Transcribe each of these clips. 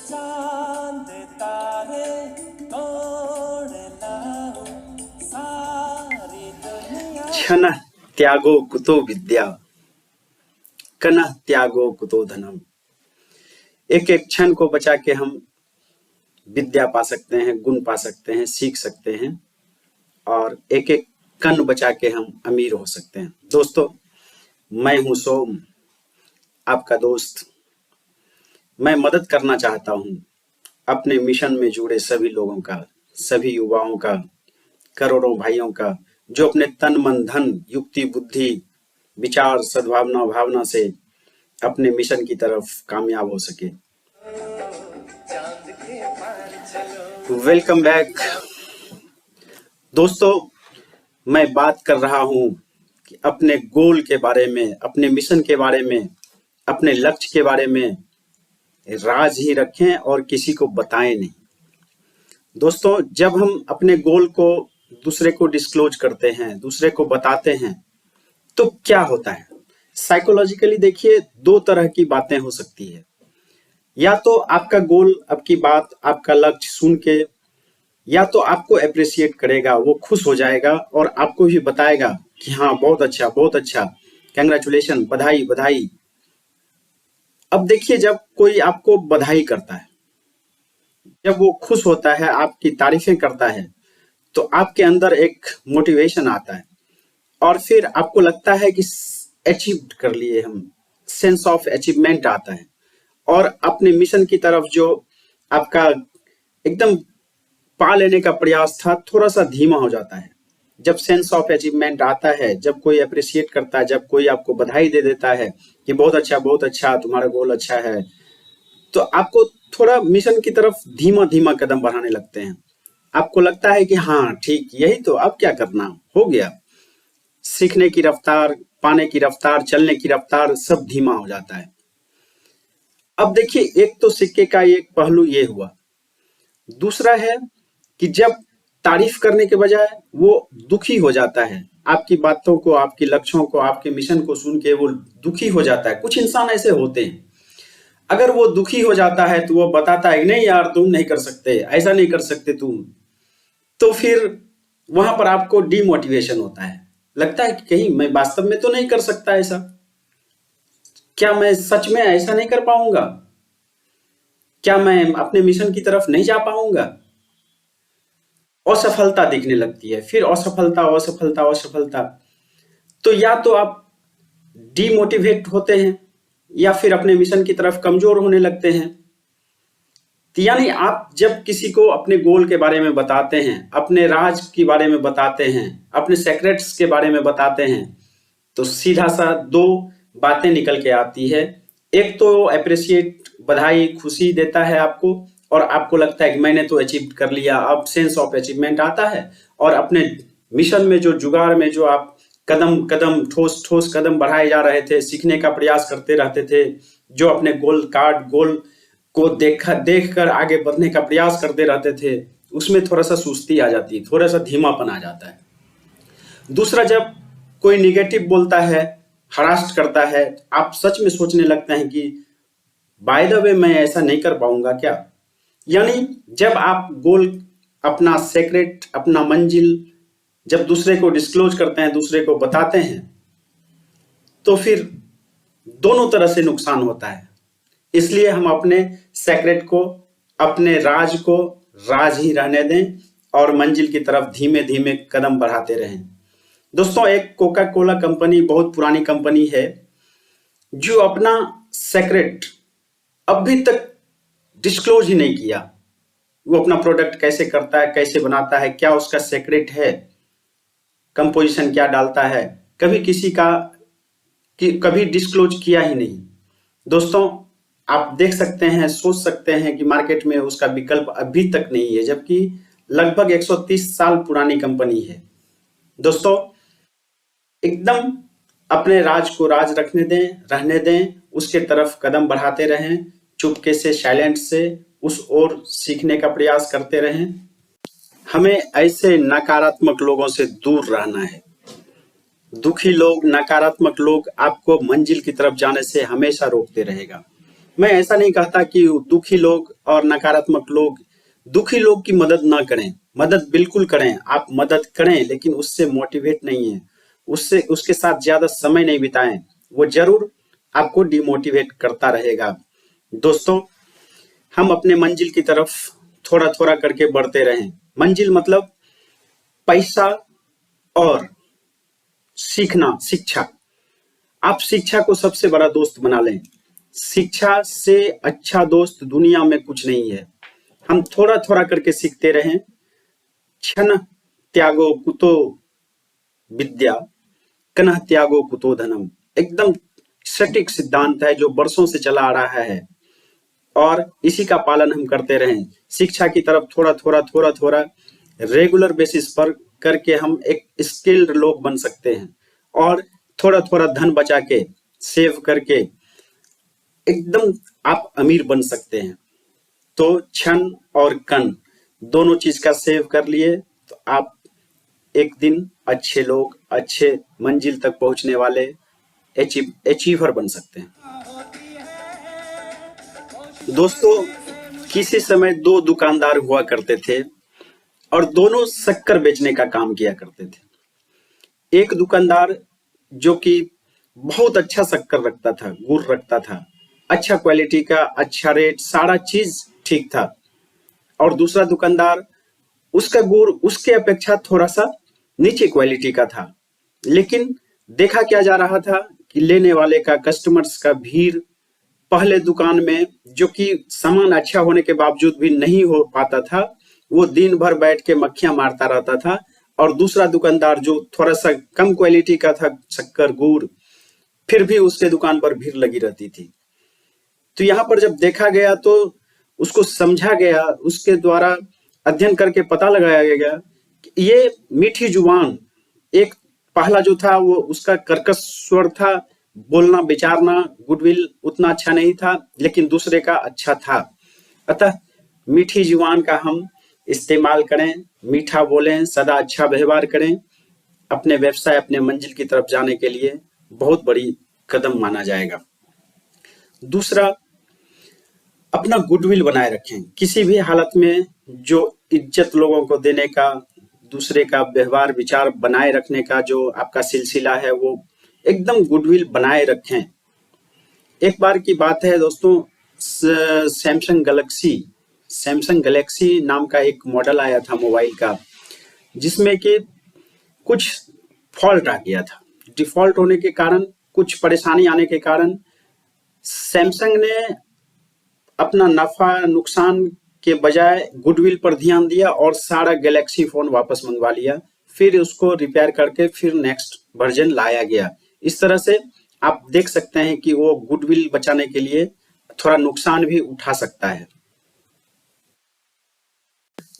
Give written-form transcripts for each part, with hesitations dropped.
चांद तारे तोड़ लाओ सारी दुनिया। क्षण त्यागो कुतो विद्या, कन त्यागो कुतो धनम। एक एक क्षण को बचा के हम विद्या पा सकते हैं, गुण पा सकते हैं, सीख सकते हैं, और एक एक कण बचा के हम अमीर हो सकते हैं। दोस्तों, मैं हूं सोम, आपका दोस्त। मैं मदद करना चाहता हूं अपने मिशन में जुड़े सभी लोगों का, सभी युवाओं का, करोड़ों भाइयों का, जो अपने तन मन धन युक्ति बुद्धि विचार सद्भावना भावना से अपने मिशन की तरफ कामयाब हो सके। चांद के पार चलो। वेलकम बैक दोस्तों। मैं बात कर रहा हूं कि अपने गोल के बारे में, अपने मिशन के बारे में, अपने लक्ष्य के बारे में राज ही रखें और किसी को बताएं नहीं। दोस्तों, जब हम अपने गोल को दूसरे को डिस्क्लोज करते हैं, दूसरे को बताते हैं, तो क्या होता है? साइकोलॉजिकली देखिए, दो तरह की बातें हो सकती है। या तो आपका गोल, आपकी बात, आपका लक्ष्य सुन के या तो आपको अप्रिशिएट करेगा, वो खुश हो जाएगा और आपको भी बताएगा कि हाँ बहुत अच्छा, कंग्रेचुलेशन, बधाई बधाई। अब देखिए, जब कोई आपको बधाई करता है, जब वो खुश होता है, आपकी तारीफें करता है, तो आपके अंदर एक मोटिवेशन आता है और फिर आपको लगता है कि अचीव कर लिए हम, सेंस ऑफ अचीवमेंट आता है और अपने मिशन की तरफ जो आपका एकदम पा लेने का प्रयास था, थोड़ा सा धीमा हो जाता है। जब सेंस ऑफ अचीवमेंट आता है, जब कोई अप्रिशिएट करता है, जब कोई आपको बधाई दे देता है कि बहुत अच्छा, तुम्हारा गोल अच्छा है, तो आपको थोड़ा मिशन की तरफ धीमा धीमा कदम बढ़ाने लगते हैं। आपको लगता है कि हाँ ठीक, यही तो, अब क्या करना, हो गया। सीखने की रफ्तार, पाने की रफ्तार, चलने की रफ्तार सब धीमा हो जाता है। अब देखिए, एक तो सिक्के का एक पहलू ये हुआ। दूसरा है कि जब तारीफ करने के बजाय वो दुखी हो जाता है, आपकी बातों को, आपके लक्ष्यों को, आपके मिशन को सुन के वो दुखी हो जाता है। कुछ इंसान ऐसे होते हैं, अगर वो दुखी हो जाता है तो वो बताता है नहीं यार तुम नहीं कर सकते, ऐसा नहीं कर सकते तुम, तो फिर वहां पर आपको डिमोटिवेशन होता है। लगता है कि कहीं मैं वास्तव में तो नहीं कर सकता ऐसा, क्या मैं सच में ऐसा नहीं कर पाऊंगा, क्या मैं अपने मिशन की तरफ नहीं जा पाऊंगा। असफलता दिखने लगती है, फिर असफलता असफलता असफलता। तो या तो आप डिमोटिवेट होते हैं या फिर अपने मिशन की तरफ कमजोर होने लगते हैं। तो यानी आप जब किसी को अपने गोल के बारे में बताते हैं, अपने राज के बारे में बताते हैं, अपने सीक्रेट्स के बारे में बताते हैं, तो सीधा सा दो बातें निकल के आती है। एक तो अप्रिशिएट, बधाई, खुशी देता है आपको और आपको लगता है कि मैंने तो अचीव कर लिया, अब सेंस ऑफ अचीवमेंट आता है। और अपने मिशन में जो जुगाड़ में जो आप कदम कदम ठोस ठोस कदम बढ़ाए जा रहे थे, सीखने का प्रयास करते रहते थे, जो अपने गोल को देख कर आगे बढ़ने का प्रयास करते रहते थे, उसमें थोड़ा सा सुस्ती आ जाती है, थोड़ा सा धीमापन आ जाता है। दूसरा, जब कोई निगेटिव बोलता है, हरास्ट करता है, आप सच में सोचने लगते हैं कि बाय द वे मैं ऐसा नहीं कर पाऊंगा क्या। यानी जब आप गोल, अपना सीक्रेट, अपना मंजिल जब दूसरे को डिस्क्लोज करते हैं, दूसरे को बताते हैं, तो फिर दोनों तरह से नुकसान होता है। इसलिए हम अपने सीक्रेट को, अपने राज को राज ही रहने दें और मंजिल की तरफ धीमे धीमे कदम बढ़ाते रहें। दोस्तों, एक कोका कोला कंपनी, बहुत पुरानी कंपनी है, जो अपना सीक्रेट अभी तक डिस्क्लोज ही नहीं किया। वो अपना प्रोडक्ट कैसे करता है, कैसे बनाता है, क्या उसका सीक्रेट है, कंपोजिशन क्या डालता है, कभी किसी का कभी डिस्क्लोज किया ही नहीं। दोस्तों, आप देख सकते हैं, सोच सकते हैं कि मार्केट में उसका विकल्प अभी तक नहीं है, जबकि लगभग 130 साल पुरानी कंपनी है। दोस्तों, एकदम अपने राज को राज रखने दें, रहने दें, उसके तरफ कदम बढ़ाते रहें, चुपके से, साइलेंट से उस ओर सीखने का प्रयास करते रहें। हमें ऐसे नकारात्मक लोगों से दूर रहना है। दुखी लोग, नकारात्मक लोग आपको मंजिल की तरफ जाने से हमेशा रोकते रहेगा। मैं ऐसा नहीं कहता कि दुखी लोग और नकारात्मक लोग, दुखी लोग की मदद ना करें, मदद बिल्कुल करें, आप मदद करें, लेकिन उससे मोटिवेट नहीं है, उससे उसके साथ ज्यादा समय नहीं बिताएं, वो जरूर आपको डिमोटिवेट करता रहेगा। दोस्तों, हम अपने मंजिल की तरफ थोड़ा थोड़ा करके बढ़ते रहें। मंजिल मतलब पैसा और सीखना, शिक्षा। आप शिक्षा को सबसे बड़ा दोस्त बना लें। शिक्षा से अच्छा दोस्त दुनिया में कुछ नहीं है। हम थोड़ा थोड़ा करके सीखते रहें। क्षण त्यागो कुतो विद्या, कनह त्यागो कुतो धनम। एकदम सटीक सिद्धांत है जो वर्षों से चला आ रहा है और इसी का पालन हम करते रहें। शिक्षा की तरफ थोड़ा थोड़ा थोड़ा रेगुलर बेसिस पर करके हम एक स्किल्ड लोग बन सकते हैं और थोड़ा थोड़ा धन बचा के, सेव करके एकदम आप अमीर बन सकते हैं। तो क्षण और कण दोनों चीज का सेव कर लिए तो आप एक दिन अच्छे लोग, अच्छे मंजिल तक पहुंचने वाले अचीवर बन सकते हैं। दोस्तों, किसी समय दो दुकानदार हुआ करते थे और दोनों शक्कर बेचने का काम किया करते थे। एक दुकानदार जो कि बहुत अच्छा शक्कर रखता था, गुड़ रखता था, अच्छा क्वालिटी का, अच्छा रेट, सारा चीज ठीक था। और दूसरा दुकानदार, उसका गुड़ उसके अपेक्षा थोड़ा सा नीचे क्वालिटी का था, लेकिन देखा क्या जा रहा था कि लेने वाले का, कस्टमर्स का भीड़ पहले दुकान में, जो कि सामान अच्छा होने के बावजूद भी नहीं हो पाता था, वो दिन भर बैठ के मक्खियां मारता रहता था। और दूसरा दुकानदार जो थोड़ा सा कम क्वालिटी का था शक्कर, गुड़, फिर भी उसके दुकान पर भीड़ लगी रहती थी। तो यहाँ पर जब देखा गया तो उसको समझा गया, उसके द्वारा अध्ययन करके पता लगाया गया कि ये मीठी जुबान, एक पहला जो था वो उसका कर्कश स्वर था, बोलना विचारना गुडविल उतना अच्छा नहीं था, लेकिन दूसरे का अच्छा था। अतः मीठी जुबान का हम इस्तेमाल करें, मीठा बोलें, सदा अच्छा व्यवहार करें। अपने व्यवसाय, अपने मंजिल की तरफ जाने के लिए बहुत बड़ी कदम माना जाएगा। दूसरा, अपना गुडविल बनाए रखें। किसी भी हालत में जो इज्जत लोगों को देने का, दूसरे का व्यवहार विचार बनाए रखने का जो आपका सिलसिला है, वो एकदम गुडविल बनाए रखें। एक बार की बात है दोस्तों, सैमसंग गैलेक्सी नाम का एक मॉडल आया था मोबाइल का, जिसमें कि कुछ फॉल्ट आ गया था। डिफॉल्ट होने के कारण, कुछ परेशानी आने के कारण सैमसंग ने अपना नफा नुकसान के बजाय गुडविल पर ध्यान दिया और सारा गैलेक्सी फोन वापस मंगवा लिया। फिर उसको रिपेयर करके फिर नेक्स्ट वर्जन लाया गया। इस तरह से आप देख सकते हैं कि वो गुडविल बचाने के लिए थोड़ा नुकसान भी उठा सकता है।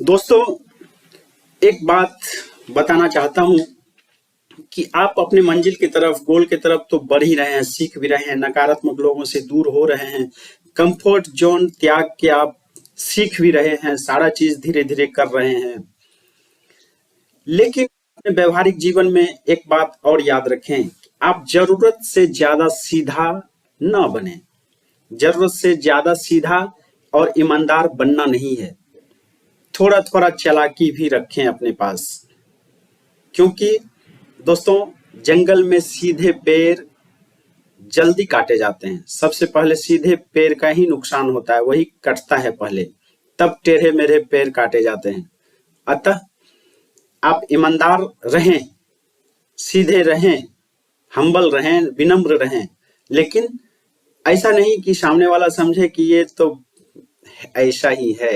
दोस्तों, एक बात बताना चाहता हूं कि आप अपने मंजिल की तरफ, गोल की तरफ तो बढ़ ही रहे हैं, सीख भी रहे हैं, नकारात्मक लोगों से दूर हो रहे हैं, कंफर्ट जोन त्याग के आप सीख भी रहे हैं, सारा चीज धीरे धीरे कर रहे हैं। लेकिन अपने व्यवहारिक जीवन में एक बात और याद रखें, आप जरूरत से ज्यादा सीधा ना बने। जरूरत से ज्यादा सीधा और ईमानदार बनना नहीं है। थोड़ा थोड़ा चालाकी भी रखें अपने पास, क्योंकि दोस्तों, जंगल में सीधे पेड़ जल्दी काटे जाते हैं। सबसे पहले सीधे पेड़ का ही नुकसान होता है, वही कटता है पहले, तब टेढ़े मेढ़े पेड़ काटे जाते हैं। अतः आप ईमानदार रहें, सीधे रहें, हम्बल रहें, विनम्र रहें, लेकिन ऐसा नहीं कि सामने वाला समझे कि ये तो ऐसा ही है,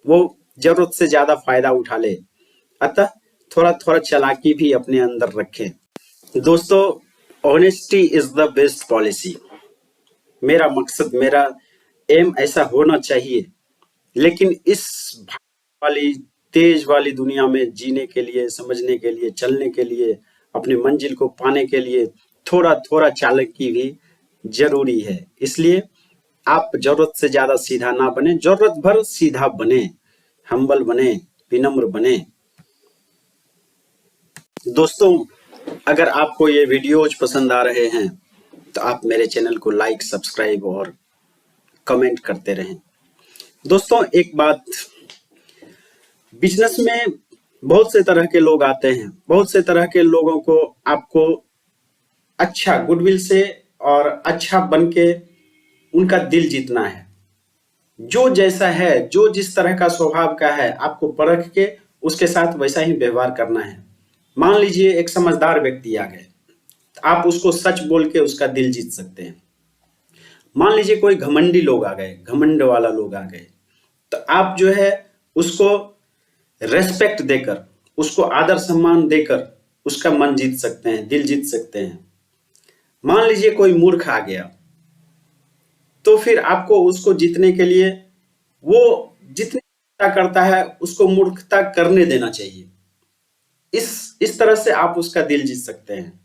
वो जरूरत से ज्यादा फायदा उठा ले। अतः थोड़ा थोड़ा चालाकी भी अपने अंदर रखें। दोस्तों, honesty is the best policy. मेरा मकसद, मेरा एम ऐसा होना चाहिए, लेकिन इस वाली तेज वाली दुनिया में जीने के लिए, समझने के लिए, चलने के लिए, अपने मंजिल को पाने के लिए थोड़ा थोड़ा चालाकी भी जरूरी है। इसलिए आप जरूरत से ज्यादा सीधा ना बने, जरूरत भर सीधा बने, हम्बल बने, विनम्र बने। दोस्तों, अगर आपको ये वीडियोज पसंद आ रहे हैं तो आप मेरे चैनल को लाइक, सब्सक्राइब और कमेंट करते रहें। दोस्तों, एक बात, बिजनेस में बहुत से तरह के लोग आते हैं, बहुत से तरह के लोगों को आपको अच्छा गुडविल से और अच्छा बन के उनका दिल जीतना है। जो जैसा है, जो जिस तरह का स्वभाव का है, आपको परख के उसके साथ वैसा ही व्यवहार करना है। मान लीजिए एक समझदार व्यक्ति आ गए, आप उसको सच बोल के उसका दिल जीत सकते हैं। मान लीजिए कोई घमंडी लोग आ गए, घमंड वाला लोग आ गए, तो आप जो है उसको रेस्पेक्ट देकर, उसको आदर सम्मान देकर उसका मन जीत सकते हैं, दिल जीत सकते हैं। मान लीजिए कोई मूर्ख आ गया, तो फिर आपको उसको जीतने के लिए वो जितनी मूर्खता करता है उसको मूर्खता करने देना चाहिए। इस तरह से आप उसका दिल जीत सकते हैं।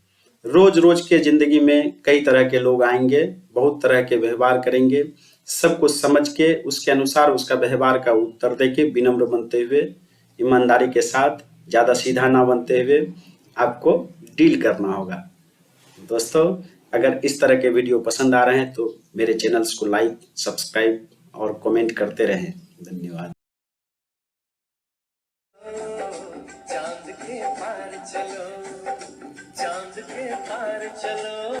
रोज रोज के जिंदगी में कई तरह के लोग आएंगे, बहुत तरह के व्यवहार करेंगे, सब कुछ समझ के उसके अनुसार उसका व्यवहार का उत्तर देके विनम्र बनते हुए, ईमानदारी के साथ, ज्यादा सीधा ना बनते हुए आपको डील करना होगा। दोस्तों, अगर इस तरह के वीडियो पसंद आ रहे हैं तो मेरे चैनल्स को लाइक, सब्सक्राइब और कमेंट करते रहें। धन्यवाद। चांद के पार चलो, चांद के पार चलो।